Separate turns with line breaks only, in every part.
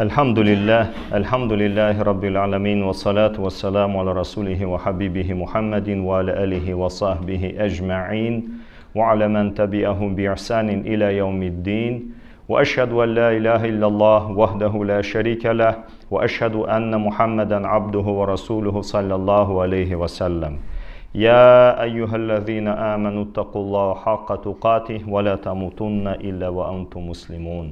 Elhamdülillahi Rabbil alemin ve salatu ve selamu ala rasulihi ve habibihi Muhammedin ve ala alihi ve sahbihi ecma'in ve ala men tabi'ahum bi ihsanin ila yevmiddin ve eşhedü en la ilahe illallah vahdehu la şerike leh ve eşhedü enne Muhammeden abduhu ve rasuluhu sallallahu aleyhi ve sellem. Ya eyyühellezine amenu tequllaha hakka tuqatih ve la tamutunna illa ve entum muslimun.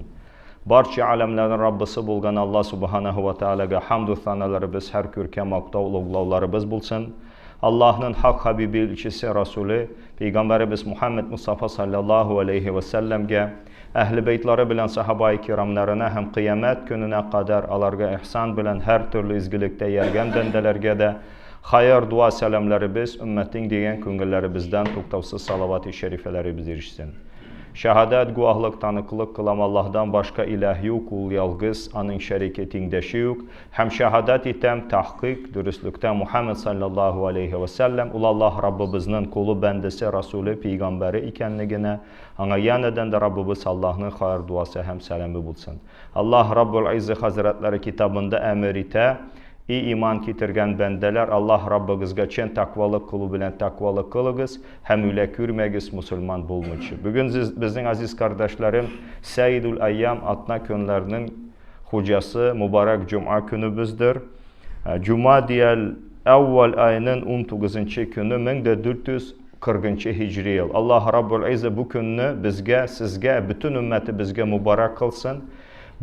Barcha alamların Rabbisi bo'lgan Allah subhanahu va taolaga hamd va sanolarimiz, har ko'rkam maqtov ulug'lovlarimiz bo'lsin. Allohning haq habibi elchisi rasuli payg'ambarimiz Muhammad Mustafa sallallohu alayhi va sallamga, ahli baytlari bilan sahobai kiromlarına ham qiyomat kunina qadar ularga ihson bilan har turli izgilikda yurgan bandalarga da xayr duo salomlarimiz, ummating degan ko'ngillarimizdan to'xtovsiz salovat-i sharifalarimiz erishsin. Shahadat guvohlik tanıqlik qilam Allohdan boshqa iloh yo'q, u yolg'iz, uning shariki tengdoshi yo'q. Ham shahadat etam tahqiq durustlikda Muhammad sallallohu alayhi va sallam Alloh Rabbimizning quli bandasi, rasuli, payg'ambari ekanligini, anga yanadan da Rabbimiz Allohning xayr duosi ham salami bo'lsin. Alloh Rabbul Izza Hazratlari kitobida amr etadi: Ey iman keltirgan bandalar, Allah Rabbingizga chin taqvolik qili bilan taqvolik qilingіз, ham ular ko'rmagiz musulmon bo'lmoqchi. Bugun bizning aziz qardoshlarım Sayyidul Ayyam atna kunlarning xo'jasi muborak juma kunimizdir. Jumadiyal avval oyining 19-kuni 1440 yil. Allah Rabbul Izza bu kunni bizga, sizga, butun ummatimizga muborak qilsin.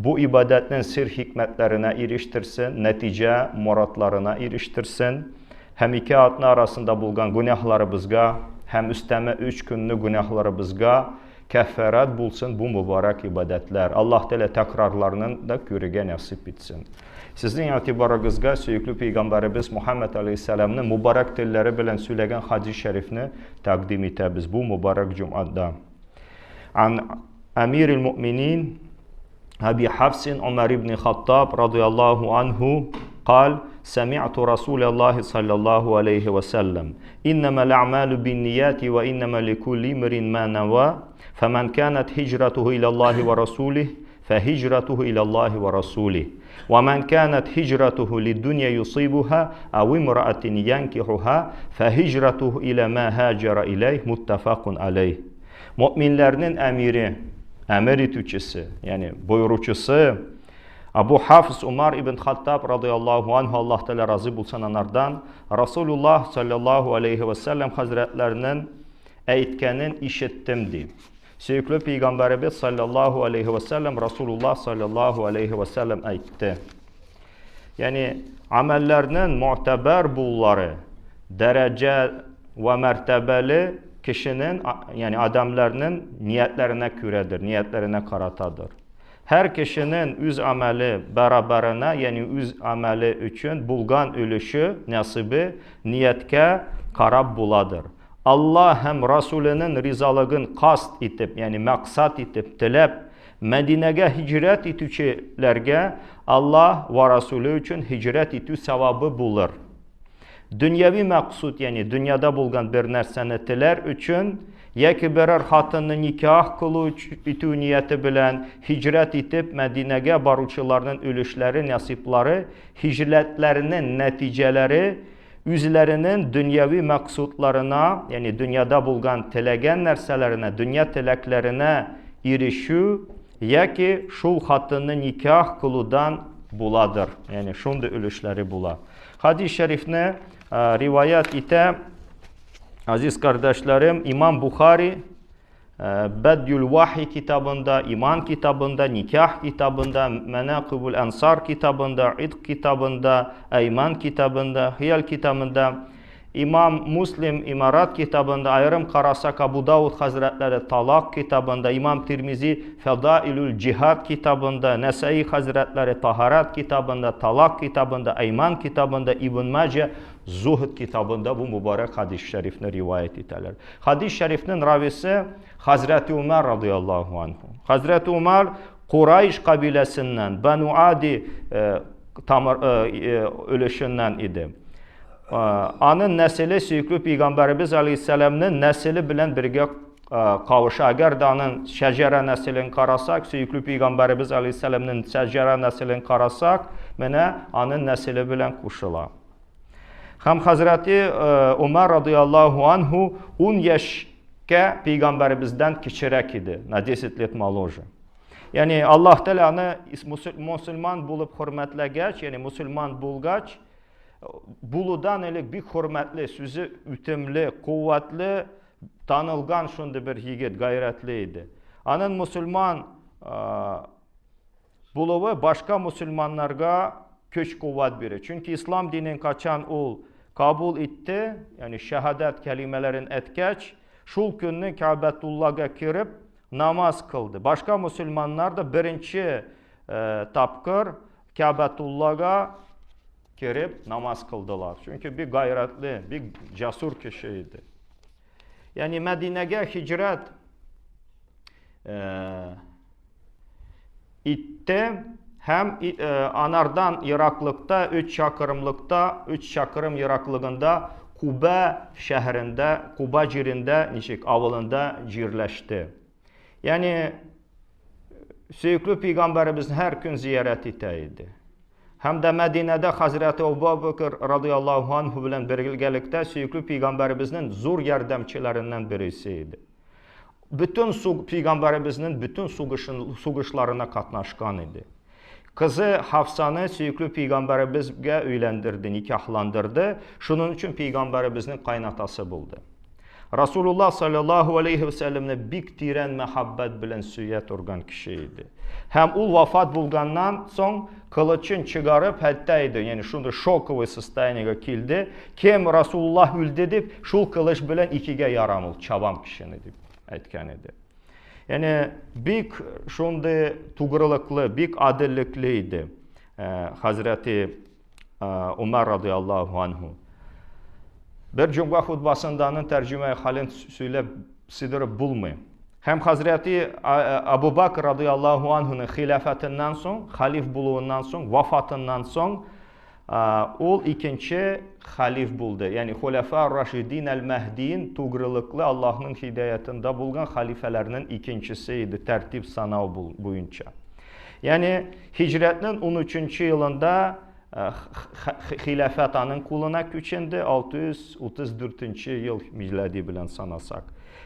Bu ibadetin sir hikmetlerine eriştirsin, netice muratlarına eriştirsin. Hem iki atın arasında bulgan günahlarımızga, hem üsteme 3 günlük günahlarımızga kefaret bulsun bu mübarek ibadetler. Allah Teala tekrarlarının da görüge nasip etsin. Sizin itibarınızga süykü Peygamberimiz Muhammed Aleyhisselam'ın mübarek dilleri bilen söylegen hadis-i şerifini takdim etəbiz bu mübarek cumada. An Amiril Müminin أبي حفص عمر بن الخطاب رضي الله عنه قال سمعت رسول الله صلى الله عليه وسلم إنما الأعمال بالنيات وإنما لكل امرئ ما نوى فمن كانت هجرته إلى الله ورسوله فهجرته إلى الله ورسوله ومن كانت هجرته للدنيا يصيبها أو امرأة ينكحها فهجرته إلى ما هاجر إليه متفق عليه. Müminlerin emiri, emir etücüsü, yani buyurucusu Abu Hafs Umar ibn Khattab radıyallahu anh, Allah Teala razı bulsun onlardan, Resulullah sallallahu aleyhi ve sellem hazretlerinin aytganini işittim deyip. Süykü Peygamberimiz sallallahu aleyhi ve sellem Resulullah sallallahu aleyhi ve sellem aytdı. Yani amellerinin muteber bulları, derece ve mertebeli kişinin, yani adamlarının niyetlerine küredir, niyetlerine karatadır. Her kişinin üz ameli beraberine, yani üz ameli için bulgan ölüşü, nasibi, niyetke karab buladır. Allah hem Resulünün rizalığın kast etip, yani maksat etip, tilep, Medine'ge hicret etüçilerge Allah ve Resulü için hicret etü sevabı bulur. Dünyevi maksud, yani dünyada bulgan bir nersənetiler üçün yeki birer hatını nikah kılı etü niyeti bilen hicret etip Medine'ge baruçularının ölüşleri, nasipleri, hicretlerinin neticeleri, üzlerinin dünyevi maksudlarına, yani dünyada bulgan tilegen nerselerine, dünya tileklerine erişü, yeki şul hatını nikah kılıdan buladır. Yani şunda ölüşleri bula. Hadis-i şerifne rivayet ite aziz kardeşlerim İmam Bukhari Bedyül Vahiy kitabında, İman kitabında, Nikah kitabında, Menakibul Ensar kitabında, İdk kitabında, Eyman kitabında, Hiyal kitabında, İmam Muslim İmarat kitabında, ayrım qarasak Abu Davud Hazretleri Talak kitabında, İmam Tirmizi Fedailül Cihad kitabında, Nesai Hazretleri Taharat kitabında, Talak kitabında, Eyman kitabında, İbn Mace Zuhd kitabında bu mübarek hadis-i şerifini rivayet ederler. Hadis-i şerifinin ravisi Hazreti Ömer radıyallahu anh. Hazreti Ömer Kureyş kabilesinden, Banu Adi ölüşünden idi. Anın nesili süykü Peygamberimiz Aleyhisselam'ın nesili bilen birge kavuşa. Eğer de onun şecere neslini karasak, Süyüklü Peygamberimiz Aleyhisselam'ın şecere neslini karasak, mene onun nesli bilen kuşula. Hem Hazreti Ömer radıyallahu anhu 10 yaşka Peygamberimizden küçürek idi. Na 10 let моложе. Yani Allah Teala'nı Müslüman bulup hürmetlegeç, yani Müslüman bulgaç, buludan elek bir hürmetli, sözü ütemli, kuvvetli, tanılgan şunda bir yigit, gayretli idi. Anın Müslüman buluvu başka Müslümanlarga köç kuvvet verir. Çünkü İslam dinin kaçan ol kabul etti, yani şehadet kelimelerin etkeç, şul günü Kabetullah'a kirip namaz kıldı. Başka Müslümanlar da birinci tapkır Kabetullah'a kirip namaz kıldılar. Çünkü bir gayretli, bir cesur kişiydi. Yani Medine'ye hicret itti. Hem Anardan Iraklıkta 3 çakırımlıkta, 3 çakırım Iraklığında Kuba şehrinde, Kuba cirinde, avılında cirleşti. Yani Süyüklü Peygamberimizin her gün ziyaret eteydi. Hem de Medine'de Hazreti Ebu Bekir radıyallahu anh bilen birlikte Süyüklü Peygamberimizin zor yardımcılarından birisiydi. Bütün Peygamberimizin bütün suguşlarına katnaşkan idi. Kızı Hafsanı Süyüklü Peygamberimizge evlendirdi, nikahlandırdı. Şunun için Peygamberimizin kaynatası buldu. Resulullah sallallahu aleyhi ve sellem'le bik diren mehabbet bilen süyet organ kişiydi. Hem ul vafat bulgandan son kılıçın çıkarıp hattaydı. Yani şunda şokovi состояниеге kildi. Kim Resulullah öldü deyip şul kılıç bilen ikige yaramıl, çabam kişini deyip etken idi. Yani bik şunda tuğrılıklı, bik adillikliydi Hazreti Ömer radıyallahu anhu. Bir cuma hutbasından tercüme halin söyleyip sidirip bulmayın. Hem Hazreti Ebu Bakr radıyallahu anh'ın hilafetinden son, halif buluğundan son, vafatından son, ol ikinci halif buldu. Yani Hulefâ Raşidin el-Mehdi'nin tuğrılıklı Allah'ın hidayetinde bulgan halifelerinin ikincisiydi tertip sanağı boyunca. Yani hicretinin 13. yılında hilafet anın kuluna küçündü 634. yıl miladi bilen sanasak.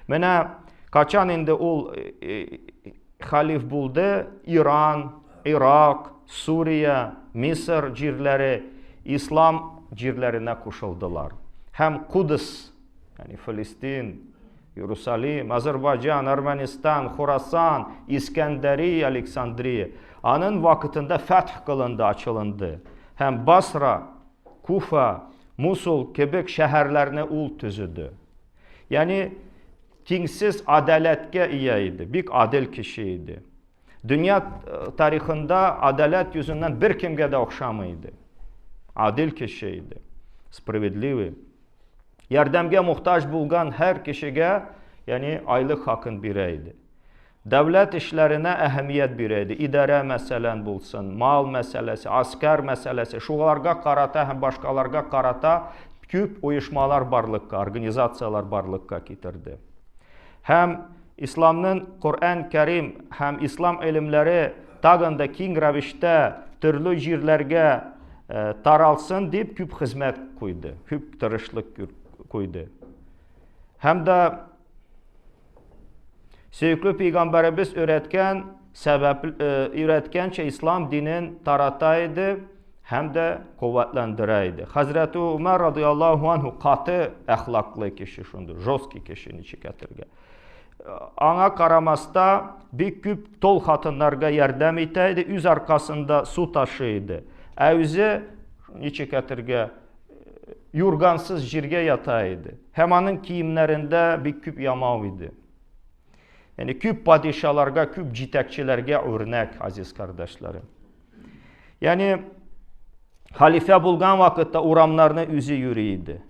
Mene kaçan indi ol halif buldu İran, Irak, Suriye, Mısır cirleri İslam cirlerine koşuldular. Hem Kudüs, yani Filistin, Yerusalim, Azerbaycan, Ermenistan, Khorasan, İskenderiye, Aleksandriye anın vakitinde feth kılındı, açılındı. Hem Basra, Kufa, Musul, Kebek şehirlerine ul tüzüdü. Yani tengsiz adaletke iyiydi, bir adil kişiydi. Dünya tarihinde adalet yüzünden bir kimge de okşamıydı. Adil kişiydi, spravedlivi. Yardımga muhtaç bulgan her kişiye yani aylık hakkın bireydi. Devlet işlerine ehemmiyet bireydi. İdare meselen bulsun, mal meselesi, asker meselesi, şularga karata hem başkalarga karata küp uyuşmalar barlıkka, organizatsiyalar barlıkka getirdi. Hem İslam'ın Kur'an-ı Kerim hem İslam ilimleri tağında keng ravişte türlü jirlerge taralsın deyip küp hizmet koydu, küp tırışlık koydu. Hem de Süyüklü Peygamberimiz öğretkençe İslam dinin tarataydı hem de kuvvetlendireydi. Hazreti Ömer radıyallahu anhu katı ahlaklı kişi şundur, jostki kişini çıkartırga. Ana karamasta bir küp tol hatınlarga yardım eteydi, üz arkasında su taşıydı. Evzi çıkartırga yurgansız jirge yataydı. Hemanın kiyimlerinde bir küp yamav idi. Yani küp padişalarga, küp citekçilerge örnek aziz kardeşlerim. Yani halife bulgan vakitte uramlarını üzü yürüydi.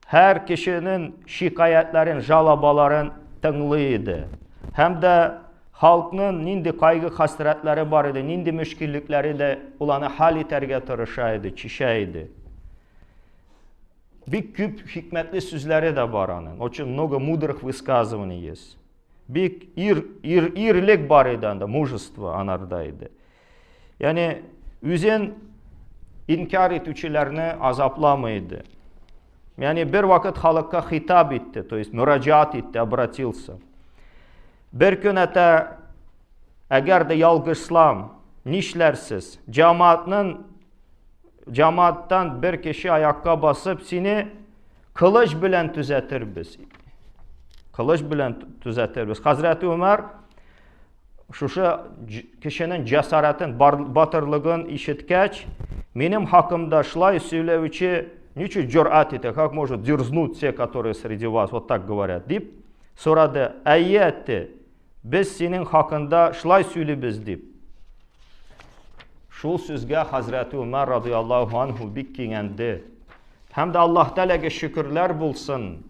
Her kişinin şikayetlerin, jalabaların tınlıydı. Hem de halkının nindi kaygı hasretleri var idi, nindi müşkillikleri de olanı hal iterge tırışaydı, çişeydi. Bir küp hikmetli sözleri de var onun. O için много мудрых высказываний есть. Bir irlik var idi, mужество anardaydı. Yani üzün inkar etüçilerini azaplamaydı. Yani bir vakit halka hitap etti, to есть müracaat etti, обратился. Bir gün ete eğer de yalgızsam, nişlersiz, cemaattan bir kişi ayakka basıp seni kılıç bilen düzeltir biz. Kılıç bilen düzeltir biz. Hazreti Ömer şu kişinin cesaretin, batırlığın işitkeç, benim hakkımda şlay söylevичи niçin cüret etti, как может дерзнуть те, которые среди вас, вот так говорят, deyip soradı, etti, biz senin hakkında şlay söyleyibiz deyip. Şul sözge Hazreti Ömer radıyallahu anhu bikkiyendi. Hem de Allah Teala'ya şükürler bulsun.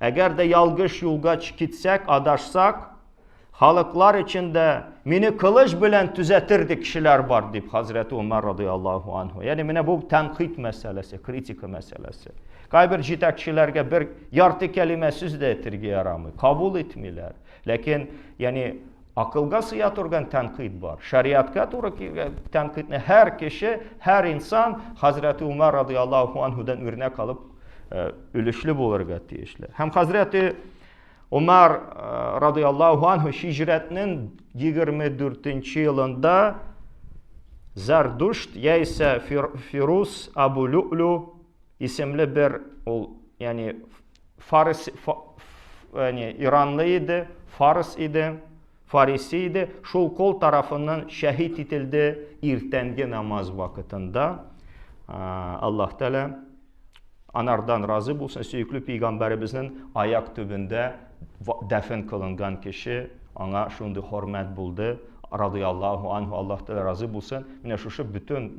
Eğer de yalgış yolga gitsek, adaşsak, halklar içinde meni kılıç bilen düzeltirdi kişiler var deyip Hazreti Ömer radıyallahu anhu. Yani mene bu tenkit meselesi, kritika meselesi. Kaybir citekçilerge bir yartı kelime söz de etirgi yaramı, kabul etmiyorlar. Lakin yani akılga sıyatırgan tenkit var. Şeriatka tenkitini her kişi, her insan Hazreti Ömer radıyallahu anhu'dan örnek alıp ülüşlü bulurga deyişler. Hem Hazreti Ömer radıyallahu anhu hicretinin 24. yılında Zerdüşt ise Firuz Abu Lu'lu isimli bir yani Faris yani İranlıydı, Fars idi, Farisiydi. Şul kol tarafından şehit edildi irtengi namaz vakitinde. Allah Teala anardan razı bulsun. Süyüklü Peygamberimizin ayak tübünde defin kılıngan kişi ona şundu hürmet buldu. Radıyallahu anhu Allah Teala razı bulsun. Yine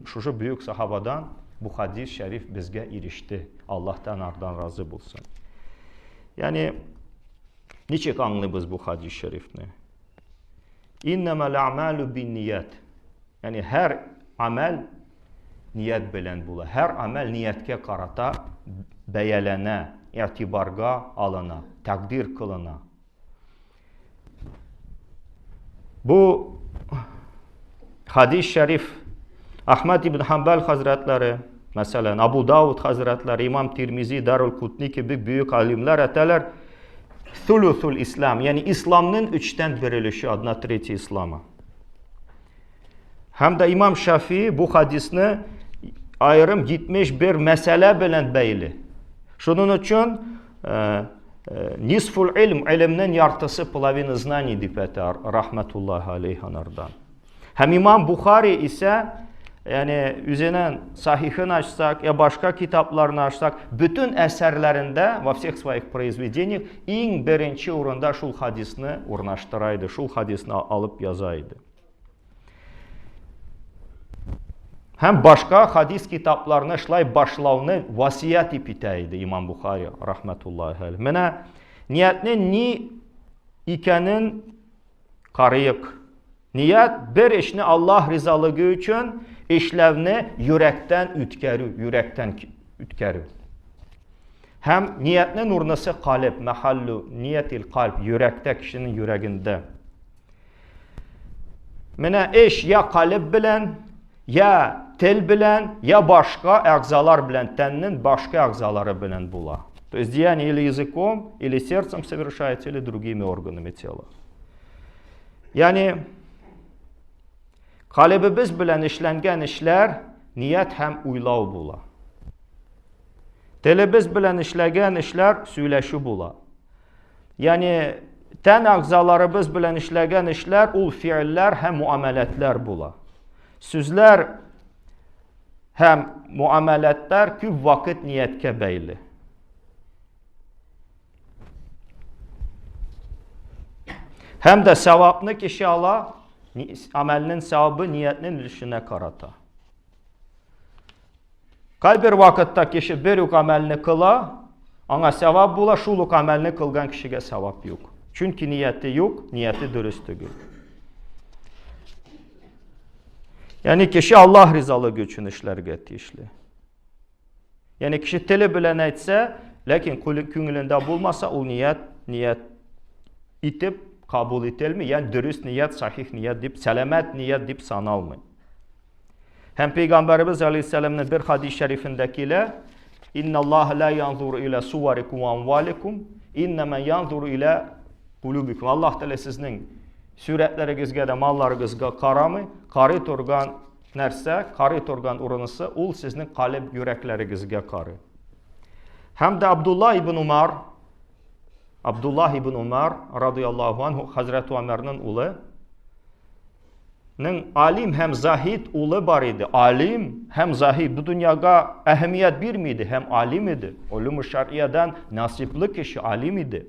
şu büyük sahabadan bu hadis şerif bizge erişti. Allah'tan ardan razı bulsun. Yani niçin anlıyoruz bu hadis şerifini? İnnemel a'malu bin niyet. Yani her amel niyet bilen bula. Her amel niyetke karata beyelene, itibarga alına, takdir kılına. Bu hadis şerif Ahmed ibn Hanbal Hazretleri, mesela Abu Davud Hazretleri, İmam Tirmizi, Darul Kutni gibi büyük alimler eteler Thuluthul İslam, yani İslam'ın üçten birilişi adına Treti İslam'a. Hem de İmam Şafii bu hadisini ayrım gitmiş bir mesele bilen beyli. Şunun için nisful ilimnin yartısı polovina znani deyip eter rahmetullahi aleyhanardan. Hem İmam Bukhari ise yani üzerine sahihini açsak ya başka kitaplarını açsak bütün eserlerinde во всех своих произведениях en birinci oranda şul hadisini ornaştıraydı, şul hadisini alıp yazaydı. Hem başka hadis kitaplarını şlay başlavını vasiyet ipiteydi İmam Bukhari rahmetullahi aleyh. Mene niyetinin ni ikenin karıyık. Niyet bir işini Allah rizalığı için işlevni yürekten ütkeri. Hem niyetinin urnası kalp, mehallu niyetil kalp, yürekte kişinin yüreğinde. Mene iş ya kalp bilen, ya tel bilen, ya başka egzalar bilen, tennin başka egzaları bilen bula. То есть деяние или языком, или сердцем совершается, или другими органами тела. Yani kalbimiz bilen işlengen işler niyet hem uylav bula. Telimiz bilen işlengen işler söyleşi bula. Yani ten agzalarımız bilen işlengen işler ul fiiller hem muameletler bula. Sözler hem muameletler küp vakit niyetke beyli. Hem de sevapını kişi ala, amelinin sevabı niyetinin ilişine karata. Kalbir vakitte kişi bir amelini kıla, ona sevap bula, şuluk amelini kılgan kişiye sevap yok. Çünkü niyeti yok, niyeti dürüst değil. Yani kişi Allah rizalığı için işler getişli. Yani kişi tili bilen etse, lakin köngülünde bulmasa, o niyet itip kabul etilmi. Yani dürüst niyet, sahih niyet deyip, selamet niyet deyip sanalmıyor. Hem Peygamberimiz Aleyhisselam'ın bir hadis-i şerifindekiyle İnna Allah la yanzuru ila suvarikum ve amvalikum innema yanzuru ila kulubikum. Allah Teala sizin suretleringizge de mallarınızga qaramı, qari turgan nerse, qari turgan urunысы, ul sizin qalb yüreklerinizge qarı. Hem de Abdullah ibn Umar radıyallahu anhu Hazreti Ömer'nin ulu alim hem zahid ulu var idi. Alim hem zahid bu dünyaya ehemmiyet vermiydi. Hem alim idi. Ulum-u şer'iyadan nasipli kişi alim idi.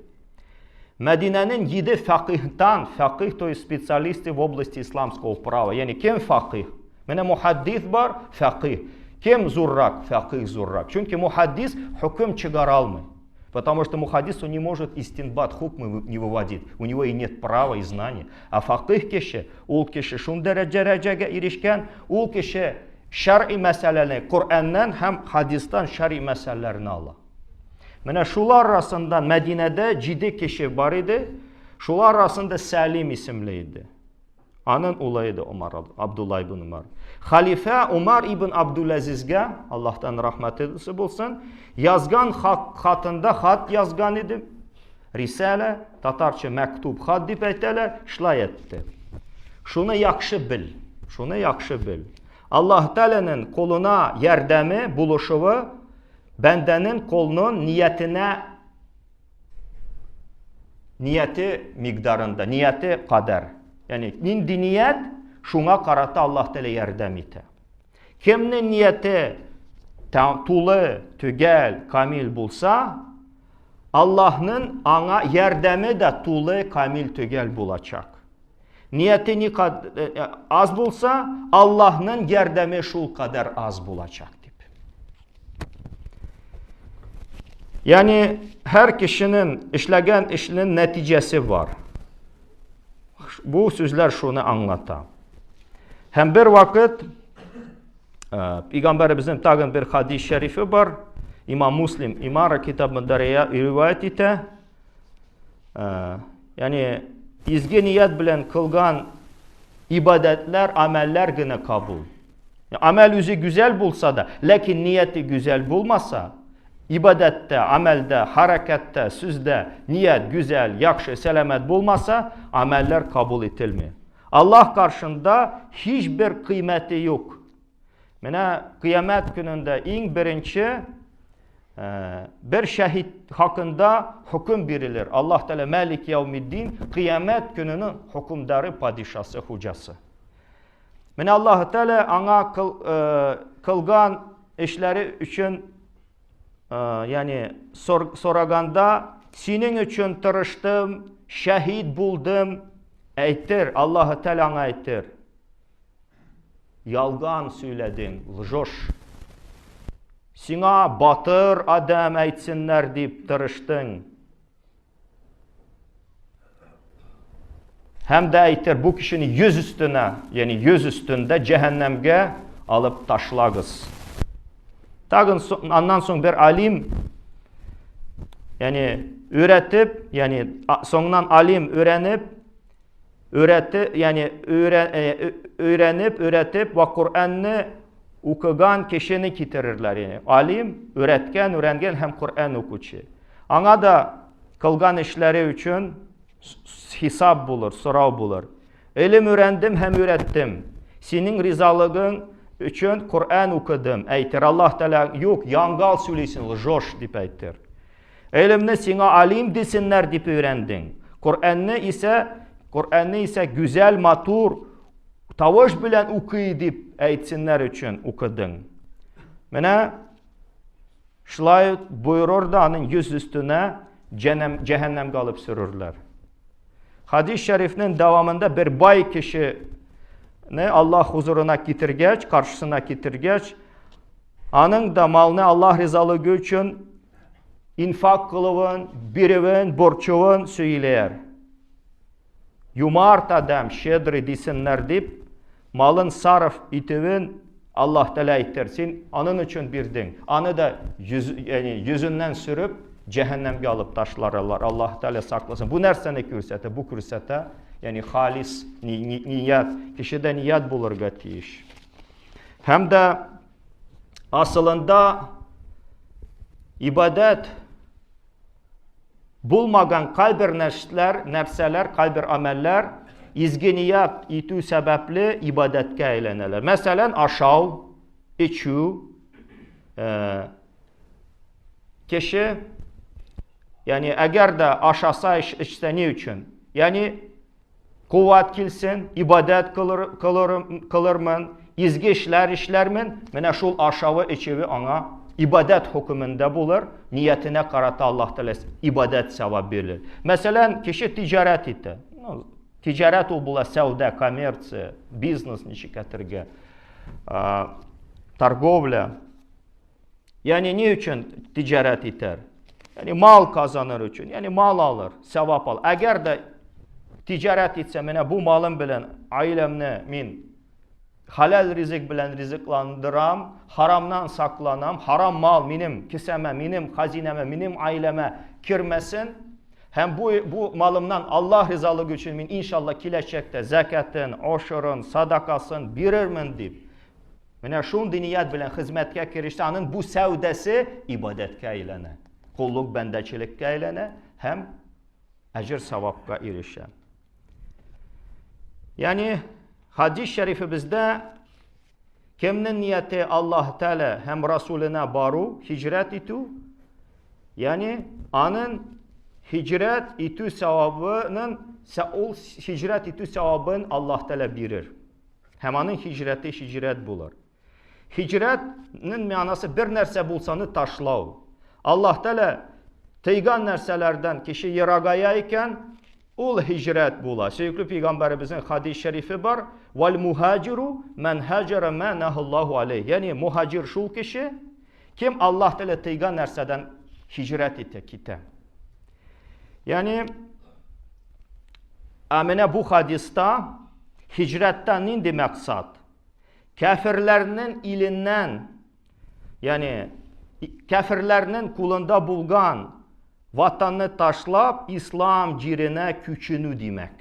Medine'nin 7 fakihtan, fakih to есть специалисты в области исламского права. Yani kim fakih? Mene muhaddis var, fakih. Kim zurrak? Fakih zurrak. Çünkü muhaddis hüküm çıkaralmıyor. Потому что мухаддис он не может истинбат хукмы не выводить. У него и нет права и знания. А фақih кеше, ул кеше шун дәрәҗәгә ирешкән, ул кеше şer'i məsələni Qur'andan hem hadistan şer'i məsələlərini ала. Менә шулар арасында Мәдинәдә 7 кеше бар иде. Шулар арасында Сәлим исемле иде. Анын улы иде Абдулла ибн Умар. Халифа Умар ибн Абдуләзизгә, Аллаһтан рәхмәт etsin булсын, yazgan xatında xat yazgan idi. Risale, tatarça məktub xat deyib aytələr, şlay etdi. Şunu yaxşı bil. Allah Teala'nın koluna yardımı, buluşuvu, bendenin kolunun niyeti miktarında, niyeti kadar. Yani indi niyet, şuna karata Allah Teala yardım ete. Kimnin niyeti tulu, tügel, kamil bulsa, Allah'ın ana yardımı da tulu, kamil, tügel bulacak. Niyeti az bulsa, Allah'ın yardımı şul kadar az bulacak. Yani her kişinin işlegen işinin neticesi var. Bu sözler şunu anlatan. Hem bir vakit Peygamberimizin tağın bir hadis-i şerifi var. İmam Muslim İmara kitabında rivayet ete. Yani izgi niyet bilen kılgan ibadetler, ameller gene kabul. Amel yüzü güzel bulsa da, lakin niyeti güzel bulmasa, ibadette, amelde, harekette, sözde niyet güzel, yakşı, selamet bulmasa ameller kabul edilmiyor. Allah karşında hiçbir kıymeti yok. Mene kıyamet gününde en birinci bir şehit hakkında hüküm verilir. Allah Teala Malik Yevmiddin kıyamet gününün hükümdarı, padişası, hocası. Mene Allah Teala ana kılgan işleri için yani soraganda senin için tırıştım, şehit buldum, aytır. Allah Teala ana aytır. Yalgan söyledin, ljoş. Sina batır adam aytsinler deyip tırıştın. Hem de aytır bu kişinin yüz üstüne, yani yüz üstünde cehennemge alıp taşlagız. Tağın ondan sonra bir alim yani öğretip yani sonundan alim öğrenip öğretip ve Kur'an'ı okugan kişini getirirler yani. Alim öğrengen hem Kur'an okuçu. Ana da kılgan işleri için hesap bulur, sorav bulur. İlim öğrendim hem öğrettim. Senin rizalığın üçün Kur'an okudum. Aytır Allah Teala yok yangal söylesin, ljoş deyip aytır. İlimni sana alim desinler deyip öğrendin. Kur'an'ı ise güzel, matur, tavuş bilen okuy deyip aytsinler için okudun. Mene şlay buyurur da onun yüz üstüne cehennem kalıp sürürler. Hadis-i şerifinin devamında bir bay kişi Allah huzuruna getirgeç, karşısına getirgeç, onun da malını Allah rizalığı için infak kılıvın, birivin, borçuvun söyleyer. Yumart adam, şedri desinler deyip, malın sarf itivin Allah Teala aytır, sen onun için birdin. Anı da yüzünden sürüp cehennemge alıp taşlarlar. Allah Teala saklasın. Bu nerseni kürsete, bu kürsete yani halis niyet, kişide niyet bulurga tiyiş. Hem de aslında ibadet bulmagan kalbir nefseler, kalbir ameller izgi niyet itu sebepli ibadetke eyleneler. Mesela aşağı, içü, kişi yani eğer de aşağısa işteni için yani kuvvet kilsin, ibadet kılırmın, izgi işlermin, mene şul aşağı içevi ana ibadet hükümünde bulur, niyetine karata Allah Teala ibadet sevap verilir. Mesela kişi ticaret etti. Ticaret bula sevda, kommersiya, biznes nişikatirge, торговля. Yani ne için ticaret eder? Yani mal kazanır için, yani mal alır, sevap alır. Eğer de ticaret etse, mene bu malım bilen ailemne min halal rizik bilen riziklandıram, haramdan saklanam, haram mal benim kiseme, benim hazineme, benim aileme girmesin. Hem bu malımdan Allah rızalığı için min inşallah kileçekte zekatin, oşurun, sadakasın birirmin deyip. Mene şun niyet bilen hizmetke kirişte anın bu sevdesi ibadetke eylene. Kulluk bendeçilikke eylene hem ecir sevapka erişe. Yani hadis-i şerifi bizde kimnin niyeti Allah Teala hem Resulüne baru hicret itu yani anın hicret itu sevabının hicret itu sevabın Allah Teala birir. Hem anın hicret bulur. Hicretin manası bir nerse bulsanı taşlav. Allah Teala teygan nerselerden kişi yaragayayken ol hicret bula. Sevgili Peygamberimizin hadis-i şerifi var. Vel muhaciru men hacere ma nahullahu aleyh. Yani muhacir şul kişi kim Allah Teala teygan nerseden hicret ete kite. Yani amene bu hadista hicretten nindi maksat? Kafirlerinin ilinden yani kafirlerinin kulunda bulgan vatanını taşlap İslam cirine küçünü demek.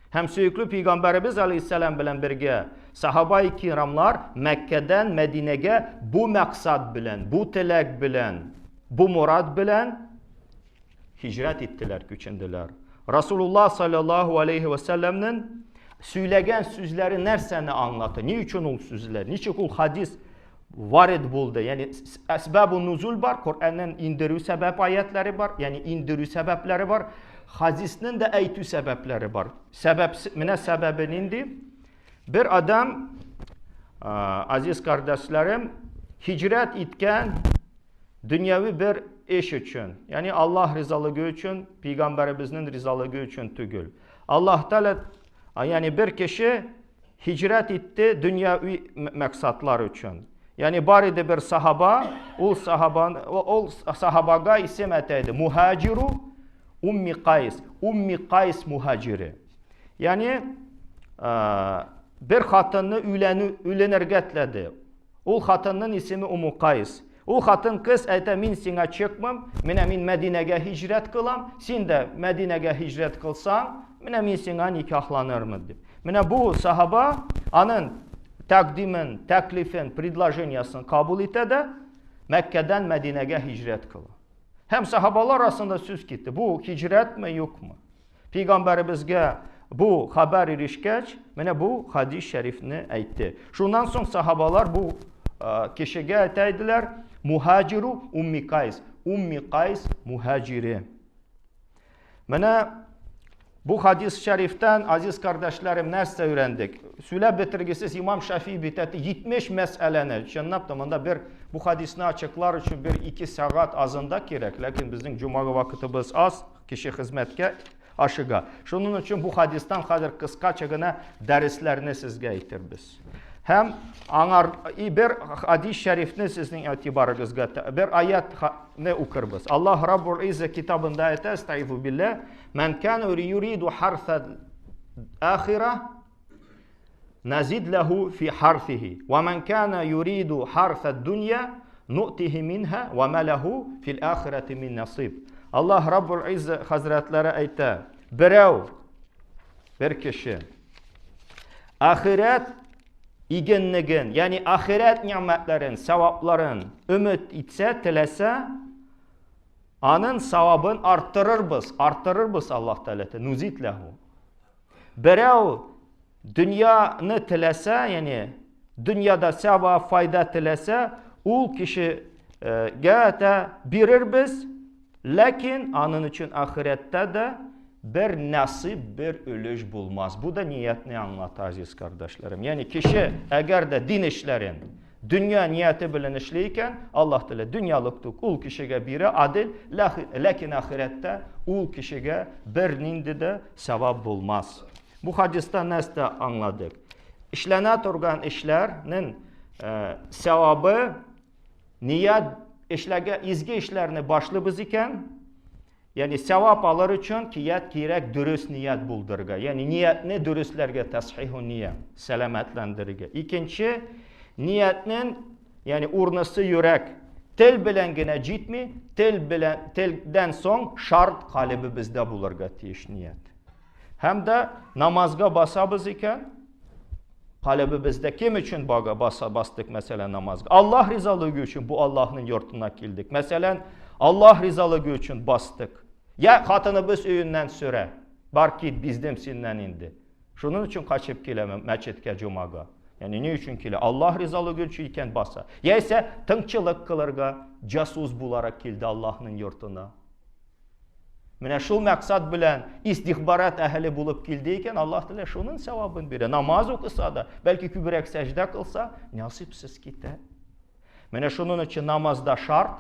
Hem sevgili Peygamberimiz Aleyhisselam bilen birge sahabe-i kiramlar Mekke'den Medine'ye bu maksat bilen, bu tilek bilen, bu murad bilen hicret ettiler, küçündüler. Resulullah sallallahu aleyhi ve sellem'nin söylegen sözleri nerseni anlatır. Niçin o sözler? Niçin o hadis varid buldu? Yani esbab-ı nuzul var. Kur'an'ın indiriği sebep ayetleri var. Yani indiriği sebepleri var. Hadisinin de eytü sebepleri var. Mine sebebinin de bir adam aziz kardeşlerim hicret etken dünyevi bir iş için. Yani Allah rızalığı için, Peygamberimizin rızalığı için tügül. Allah Teala yani bir kişi hicret etti dünyevi maksatlar için. Yani bari bir sahaba, o sahabaga isim eteydi. Muhaciru Ummi Kays. Ummi Kays muhaciri. Yani bir kadını ülenirgetledi. O kadının ismi Ummu Kays. O kadın kız ayta min sine çıkmam, min Medine'ye hicret kılam, sen de Medine'ye hicret kılsan, min sine nikahlanır mı? Mine bu sahaba anın takdimin, teklifin, предложениясын kabul ete de Mekke'den Medine'ye hicret kılı. Hem sahabalar arasında söz gitti. Bu hicret mi yok mu? Peygamberimizge bu haber erişkeç, mine bu hadis-i şerifini aytti. Şundan sonra sahabalar bu kişiye eteydiler. Muhaciru Ummi Kays. Ummi Kays muhaciri. Mine bu hadis-i şeriften aziz kardeşlerim nerse öğrendik. Süle bitirgisiz İmam Şafii biteti 70 meseleni. Şennaptımında bir bu hadisini açıklar için 1-2 saat azında gerek. Lakin bizim cuma vakitimiz az. Kişi hizmetke aşıga. Şunun için bu hadisten kadir kıskaçıgına derslerini sizge eğitirbiz. Hem bir hadis-i şerifini sizin itibarınızda bir ayet ne okuruz. Allah Rabbul İzzet kitabında ayet estaizu billah men kana yuridu harsal ahire نزد له في حرثه ومن كان يريد حرث الدنيا نؤته منها وما له في الآخرة من نصيب. Allah Rabbul İzzə Hazretləri aytdı. Bir kişi ahiret igenligin, yani ahiret nimetlerin, sevapların ümit etse, tilese, anın savabın arttırır biz Allah Teala. Nuzid lehu. Birey dünyanı tilese, yani dünyada sevap fayda tilese, ul kişi gâte birir biz, lakin anın için ahirette de bir nasip, bir ölüş bulmaz. Bu da niyetini anlatır aziz kardeşlerim. Yani kişi eğer de din işlerin, dünya niyeti bilen işleyken Allah Teala dünyalıktık ul kişiye biri adil, lakin ahirette ul kişiye bir nindi de sevap bulmaz. Bu hadisten nesde anladık. İşlene turgan işlerinin sevabı niyet işlerge izgi işlerini başlı biz iken, yani sevap alır için gerek dürüst niyet buldurga. Yani niyetini dürüstlerge tashihu niyet, selametlendirge. İkinci, niyetinin yani urnası yürek. Tel bilengine citmi, telden son şart kalbi bizde bulurga tiyiş niyet. Hem de namazga basabız iken, kalbi bizde kim için bastık mesela namazga? Allah rizalığı için bu Allah'ın yurtuna kildik. Mesela Allah rizalığı için bastık. Ya katınımız öyünden süre. Barki bizden sinden indi. Şunun için kaçıp kilemem meçetke cumaga. Yani ne için kile? Allah rizalığı için iken basa. Ya ise tınkçılık kılırga, casus bularak kildi Allah'ın yurtuna. Mine şu maksat bilen istihbarat ehli bulup kildiyken Allah Teala şunun sevabını biri. Namaz okusa da, belki kübürek secde kılsa, nasipsiz kite. Mine şunun için namazda şart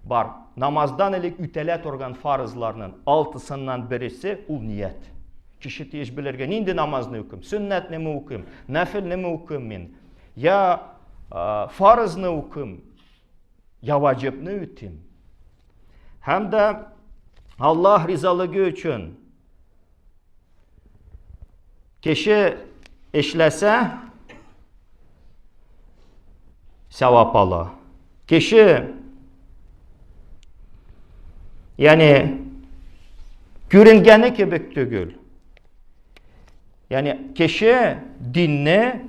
var. Namazdan ilik ütelet organ farzlarının altısından birisi ul niyet. Kişi tiyiş bilirge, nindi namaz ne okum, sünnet ne mi okum, nefil ne mi okum min, ya farz ne okum, ya vacip ne ütim. Hem de Allah rizalığı için kişi işlese sevap alır. Kişi yani görüngeni gibi tügül. Yani kişi dinini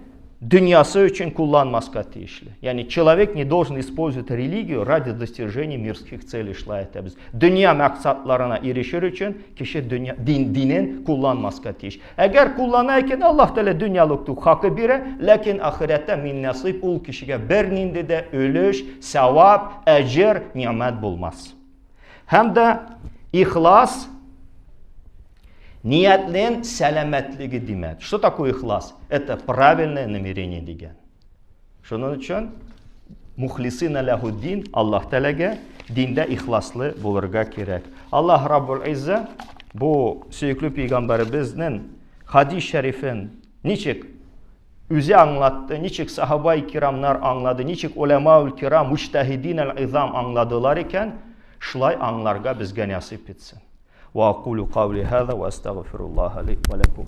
dünyası için kullanmaz katıyışlı. Yani человек не должен использовать религию ради достижения мирских целей şlayet biz. Dünya maksatlarına erişir için kişi dinin kullanmaz katıyış. Eğer kullanayken Allah Teala dünyalıktık hakkı bire, lakin ahirette min nasip ul kişiye bir nindi de ölüş, sevap, ecir, nimet bulmaz. Hem de ihlas, niyetlin selametliği demek. Что такое ихлас? Это правильное намерение деген. Şunun için muhlisina lehuddin Allah Teala'ga dinde ihlaslı bulurga gerek. Allah Rabbul İzze bu süykülü peygamberimizin hadis-i şerifin niçik özü anlattı, niçik sahabe-i kiramlar anladı, niçik ulema-ül kiram, müştehidin-el izam anladılar iken şulay anlarga bizge nasip etsin. وأقول قولي هذا وأستغفر الله لي ولكم.